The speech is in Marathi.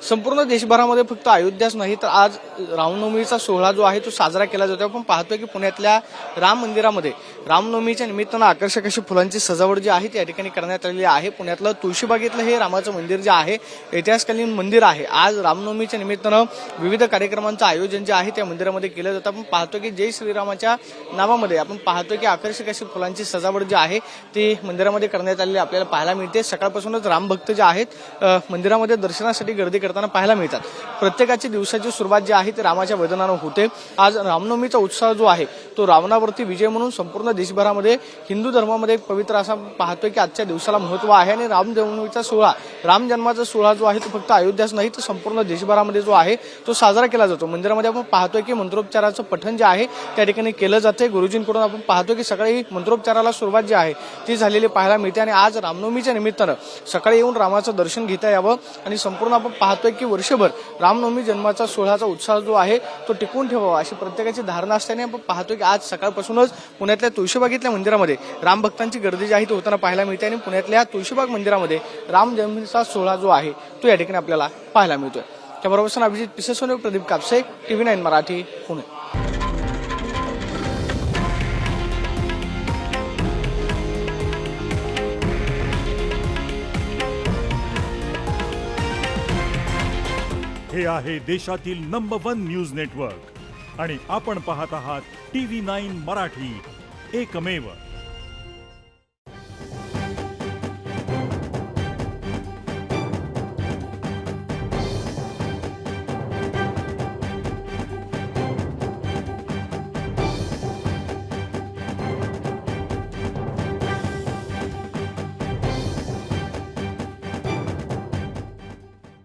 संपूर्ण देशभरामध्ये फक्त अयोध्याच नाही तर आज रामनवमीचा सोहळा जो आहे तो साजरा केला जातो। आपण पाहतोय की पुण्यातल्या राम मंदिरामध्ये रामनवमीच्या निमित्तानं आकर्षक अशी फुलांची सजावट जी आहे ती या ठिकाणी करण्यात आलेली आहे। पुण्यातलं तुळशीबागेतलं हे रामाचं मंदिर जे आहे ऐतिहासिककालीन मंदिर आहे। आज रामनवमीच्या निमित्तानं विविध कार्यक्रमांचं आयोजन जे आहे त्या मंदिरामध्ये केलं जातं। आपण पाहतोय की जय श्रीरामाच्या नावामध्ये आपण पाहतोय की आकर्षक अशी फुलांची सजावट जी आहे ती मंदिरामध्ये करण्यात आलेली आपल्याला पाहायला मिळते। सकाळपासूनच रामभक्त जे आहेत मंदिरामध्ये दर्शनासाठी गर्दी करताना पाहायला मिळतात। प्रत्येकाची दिवसाची सुरुवात जी आहे ती रामाच्या वदनानं होते। आज रामनवमीचा उत्सव जो आहे तो रावणावरती विजय म्हणून संपूर्ण देशभरामध्ये हिंदू धर्मामध्ये एक पवित्र असा पाहतोय की आजच्या दिवसाला महत्त्व आहे आणि रामजन्मभूमीचा सोहळा राम जन्माचा सोहळा जो आहे तो फक्त अयोध्याच नाही तर संपूर्ण देशभरामध्ये जो आहे तो साजरा केला जातो। मंदिरामध्ये आपण पाहतोय की मंत्रोच्चाराचं पठण जे आहे त्या ठिकाणी केलं जाते। गुरुजींकडून आपण पाहतोय की सकाळी मंत्रोच्चाराला सुरुवात जी आहे ती झालेली पाहायला मिळते आणि आज रामनवमीच्या निमित्तानं सकाळी येऊन रामाचं दर्शन घेता यावं आणि संपूर्ण आपण पाहतोय की वर्षभर रामनवमी जन्माचा सोहळ्याचा उत्साह जो आहे तो टिकवून ठेवावा अशी प्रत्येकाची धारणा असल्याने आपण पाहतोय की आज सकाळपासूनच पुण्यातल्या तुळशीबागेतल्या मंदिरामध्ये राम भक्तांची गर्दी जी आहे ती होताना पाहायला मिळते आणि पुण्यातल्या तुळशीबाग मंदिरामध्ये राम जन्माचा सोहळा जो आहे तो या ठिकाणी आपल्याला पाहायला मिळतोय। त्याबरोबर अभिजित पिसेसोने प्रदीप कापसे TV9 मराठी पुणे। हे आहे देशातील नंबर 1 न्यूज नेटवर्क आणि आपण पाहत आहात TV9 मराठी, एकमेव।